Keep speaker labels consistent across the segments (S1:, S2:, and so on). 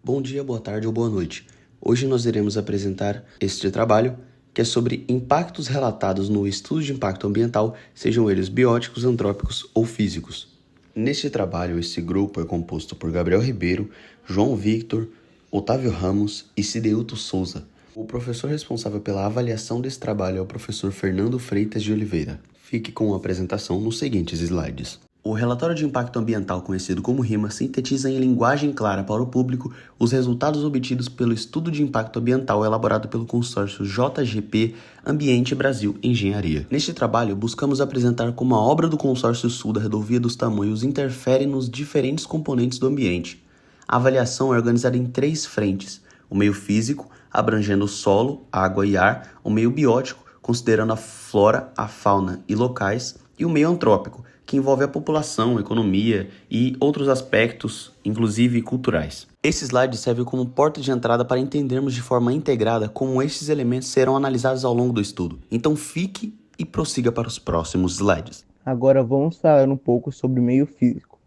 S1: Bom dia, boa tarde ou boa noite. Hoje nós iremos apresentar este trabalho, que é sobre impactos relatados no estudo de impacto ambiental, sejam eles bióticos, antrópicos ou físicos. Neste trabalho, esse grupo é composto por Gabriel Ribeiro, João Victor, Otávio Ramos e Cideilton Souza. O professor responsável pela avaliação desse trabalho é o professor Fernando Freitas de Oliveira. Fique com a apresentação nos seguintes slides. O relatório de impacto ambiental, conhecido como RIMA, sintetiza em linguagem clara para o público os resultados obtidos pelo estudo de impacto ambiental elaborado pelo consórcio JGP Ambiente Brasil Engenharia. Neste trabalho, buscamos apresentar como a obra do consórcio sul da Rodovia dos Tamoios interfere nos diferentes componentes do ambiente. A avaliação é organizada em 3 frentes: o meio físico, abrangendo o solo, água e ar; o meio biótico, considerando a flora, a fauna e locais; e o meio antrópico, que envolve a população, economia e outros aspectos, inclusive culturais. Esse slide serve como porta de entrada para entendermos de forma integrada como esses elementos serão analisados ao longo do estudo. Então fique e prossiga para os próximos slides.
S2: Agora vamos falar um pouco sobre o meio físico.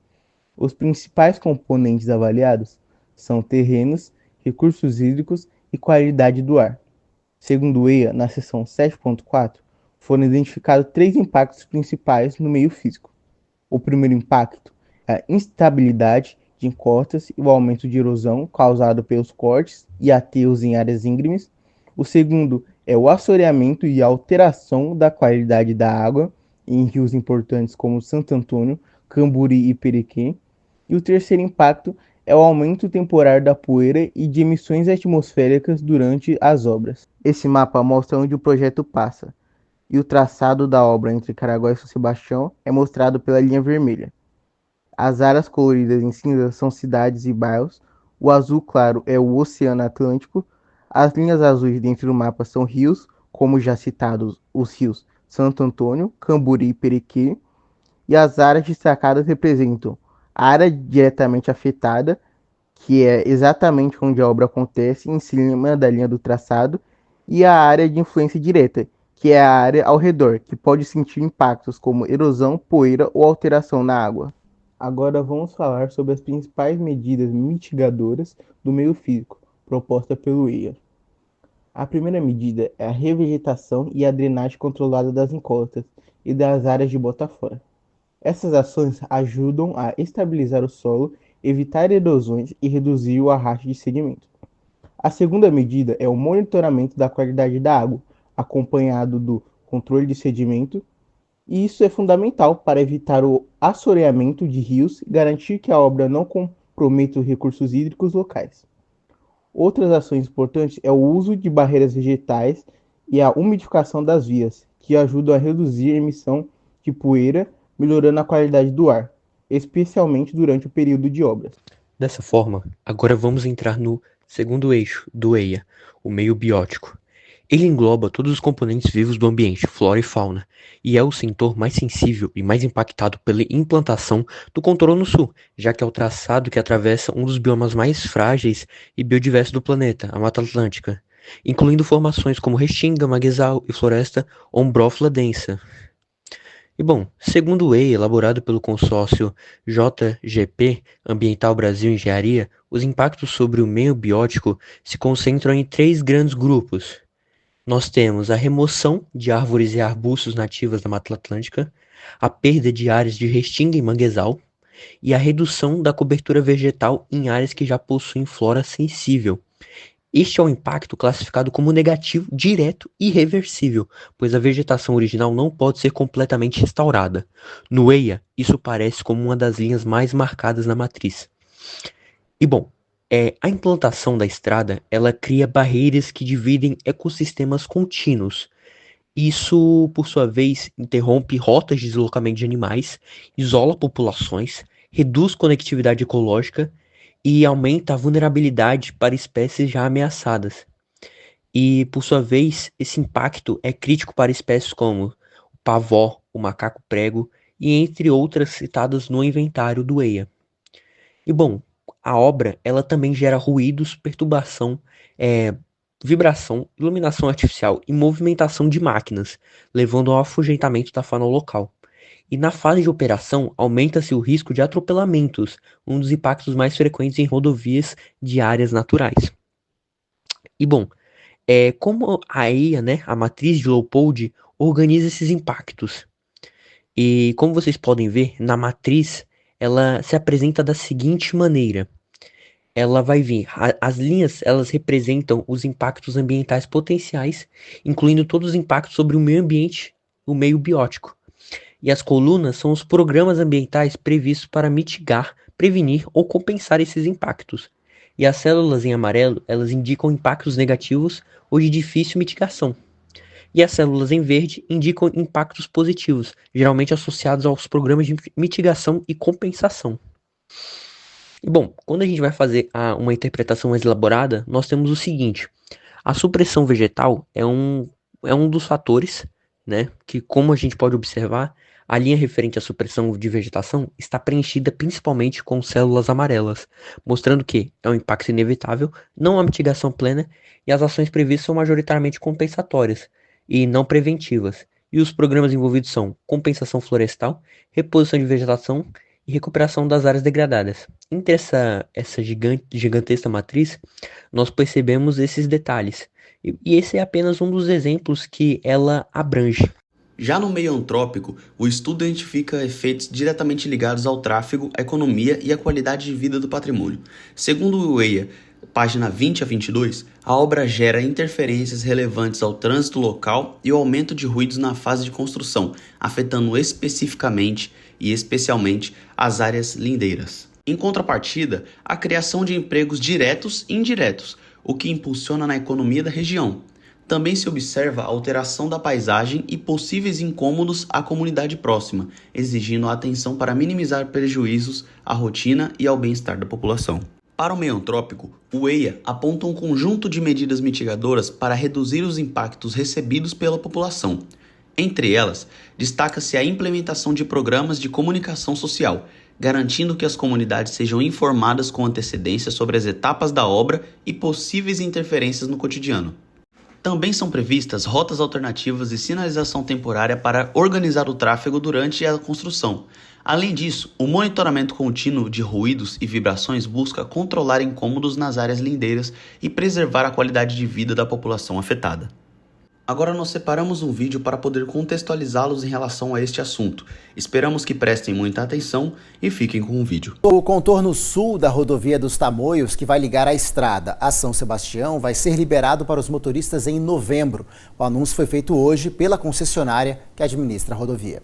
S2: Os principais componentes avaliados são terrenos, recursos hídricos e qualidade do ar. Segundo o EIA, na seção 7.4, foram identificados 3 impactos principais no meio físico. O primeiro impacto é a instabilidade de encostas e o aumento de erosão causado pelos cortes e aterros em áreas íngremes. O segundo é o assoreamento e a alteração da qualidade da água em rios importantes como Santo Antônio, Camburi e Perequê. E o terceiro impacto é o aumento temporário da poeira e de emissões atmosféricas durante as obras. Esse mapa mostra onde o projeto passa, e o traçado da obra entre Caraguá e São Sebastião é mostrado pela linha vermelha. As áreas coloridas em cinza são cidades e bairros, o azul claro é o Oceano Atlântico, as linhas azuis dentro do mapa são rios, como já citados os rios Santo Antônio, Camburi e Perequê, e as áreas destacadas representam a área diretamente afetada, que é exatamente onde a obra acontece, em cima da linha do traçado, e a área de influência direta, que é a área ao redor, que pode sentir impactos como erosão, poeira ou alteração na água. Agora vamos falar sobre as principais medidas mitigadoras do meio físico, proposta pelo EIA. A primeira medida é a revegetação e a drenagem controlada das encostas e das áreas de bota fora. Essas ações ajudam a estabilizar o solo, evitar erosões e reduzir o arrasto de sedimento. A segunda medida é o monitoramento da qualidade da água, acompanhado do controle de sedimento, e isso é fundamental para evitar o assoreamento de rios e garantir que a obra não comprometa os recursos hídricos locais. Outras ações importantes é o uso de barreiras vegetais e a umidificação das vias, que ajudam a reduzir a emissão de poeira, melhorando a qualidade do ar, especialmente durante o período de obras.
S3: Dessa forma, agora vamos entrar no segundo eixo do EIA, o meio biótico. Ele engloba todos os componentes vivos do ambiente, flora e fauna, e é o setor mais sensível e mais impactado pela implantação do contorno sul, já que é o traçado que atravessa um dos biomas mais frágeis e biodiversos do planeta, a Mata Atlântica, incluindo formações como restinga, manguezal e floresta ombrófila densa. E bom, segundo o EIA, elaborado pelo consórcio JGP Ambiental Brasil Engenharia, os impactos sobre o meio biótico se concentram em 3 grandes grupos. Nós temos a remoção de árvores e arbustos nativas da Mata Atlântica, a perda de áreas de restinga e manguezal, e a redução da cobertura vegetal em áreas que já possuem flora sensível. Este é um impacto classificado como negativo, direto e irreversível, pois a vegetação original não pode ser completamente restaurada. No EIA, isso parece como uma das linhas mais marcadas na matriz. E bom, a implantação da estrada, ela cria barreiras que dividem ecossistemas contínuos. Isso, por sua vez, interrompe rotas de deslocamento de animais, isola populações, reduz conectividade ecológica e aumenta a vulnerabilidade para espécies já ameaçadas. E, por sua vez, esse impacto é crítico para espécies como o pavó, o macaco-prego e entre outras citadas no inventário do EIA. E bom, a obra ela também gera ruídos, perturbação, vibração, iluminação artificial e movimentação de máquinas, levando ao afugentamento da fauna local. E na fase de operação, aumenta-se o risco de atropelamentos, um dos impactos mais frequentes em rodovias de áreas naturais. E bom, como a EIA, né, a matriz de Leopold, organiza esses impactos. E como vocês podem ver, na matriz, ela se apresenta da seguinte maneira. Ela vai vir, as linhas, elas representam os impactos ambientais potenciais, incluindo todos os impactos sobre o meio ambiente, o meio biótico. E as colunas são os programas ambientais previstos para mitigar, prevenir ou compensar esses impactos. E as células em amarelo, elas indicam impactos negativos ou de difícil mitigação. E as células em verde indicam impactos positivos, geralmente associados aos programas de mitigação e compensação. E bom, quando a gente vai fazer uma interpretação mais elaborada, nós temos o seguinte: a supressão vegetal é um dos fatores, né, que, como a gente pode observar, a linha referente à supressão de vegetação está preenchida principalmente com células amarelas, mostrando que é um impacto inevitável, não há mitigação plena e as ações previstas são majoritariamente compensatórias e não preventivas. E os programas envolvidos são compensação florestal, reposição de vegetação e recuperação das áreas degradadas. Entre essa gigantesca matriz, nós percebemos esses detalhes. E esse é apenas um dos exemplos que ela abrange.
S1: Já no meio antrópico, o estudo identifica efeitos diretamente ligados ao tráfego, à economia e à qualidade de vida do patrimônio. Segundo o EIA, página 20 a 22, a obra gera interferências relevantes ao trânsito local e o aumento de ruídos na fase de construção, afetando especificamente e especialmente as áreas lindeiras. Em contrapartida, a criação de empregos diretos e indiretos, o que impulsiona na economia da região. Também se observa a alteração da paisagem e possíveis incômodos à comunidade próxima, exigindo atenção para minimizar prejuízos à rotina e ao bem-estar da população. Para o meio antrópico, o EIA aponta um conjunto de medidas mitigadoras para reduzir os impactos recebidos pela população. Entre elas, destaca-se a implementação de programas de comunicação social, garantindo que as comunidades sejam informadas com antecedência sobre as etapas da obra e possíveis interferências no cotidiano. Também são previstas rotas alternativas e sinalização temporária para organizar o tráfego durante a construção. Além disso, o monitoramento contínuo de ruídos e vibrações busca controlar incômodos nas áreas lindeiras e preservar a qualidade de vida da população afetada. Agora nós separamos um vídeo para poder contextualizá-los em relação a este assunto. Esperamos que prestem muita atenção e fiquem com o vídeo.
S4: O contorno sul da rodovia dos Tamoios, que vai ligar a estrada a São Sebastião, vai ser liberado para os motoristas em novembro. O anúncio foi feito hoje pela concessionária que administra a rodovia.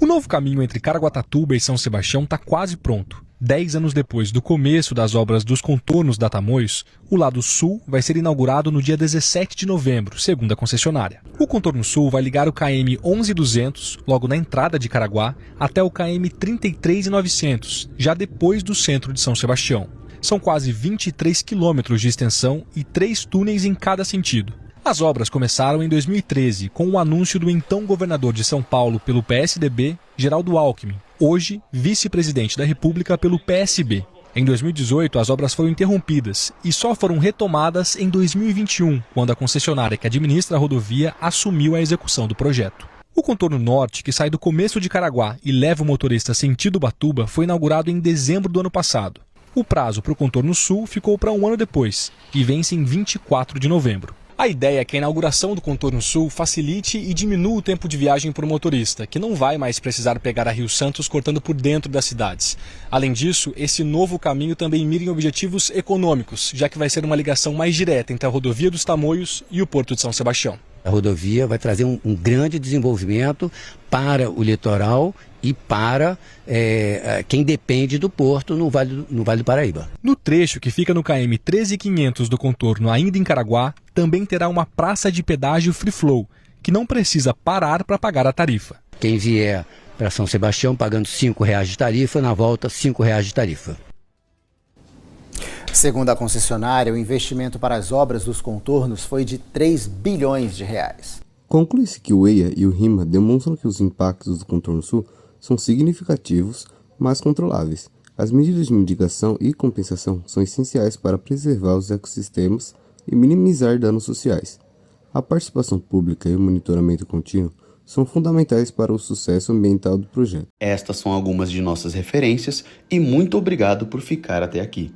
S5: O novo caminho entre Caraguatatuba e São Sebastião está quase pronto. 10 anos depois do começo das obras dos contornos da Tamoios, o lado sul vai ser inaugurado no dia 17 de novembro, segundo a concessionária. O contorno sul vai ligar o KM 11200, logo na entrada de Caraguá, até o KM 33900, já depois do centro de São Sebastião. São quase 23 quilômetros de extensão e 3 túneis em cada sentido. As obras começaram em 2013, com o anúncio do então governador de São Paulo pelo PSDB, Geraldo Alckmin, hoje vice-presidente da República pelo PSB. Em 2018, as obras foram interrompidas e só foram retomadas em 2021, quando a concessionária que administra a rodovia assumiu a execução do projeto. O contorno norte, que sai do começo de Caraguá e leva o motorista sentido Ubatuba, foi inaugurado em dezembro do ano passado. O prazo para o contorno sul ficou para um ano depois e vence em 24 de novembro. A ideia é que a inauguração do contorno sul facilite e diminua o tempo de viagem para o motorista, que não vai mais precisar pegar a Rio Santos cortando por dentro das cidades. Além disso, esse novo caminho também mira em objetivos econômicos, já que vai ser uma ligação mais direta entre a rodovia dos Tamoios e o Porto de São Sebastião.
S6: A rodovia vai trazer um grande desenvolvimento para o litoral e para quem depende do porto no Vale do Paraíba.
S5: No trecho que fica no KM 13500 do contorno, ainda em Caraguá, também terá uma praça de pedágio free flow, que não precisa parar para pagar a tarifa.
S6: Quem vier para São Sebastião pagando R$ 5,00 de tarifa, na volta R$ 5,00 de tarifa.
S4: Segundo a concessionária, o investimento para as obras dos contornos foi de 3 bilhões de reais.
S7: Conclui-se que o EIA e o RIMA demonstram que os impactos do contorno sul são significativos, mas controláveis. As medidas de mitigação e compensação são essenciais para preservar os ecossistemas e minimizar danos sociais. A participação pública e o monitoramento contínuo são fundamentais para o sucesso ambiental do projeto.
S1: Estas são algumas de nossas referências e muito obrigado por ficar até aqui.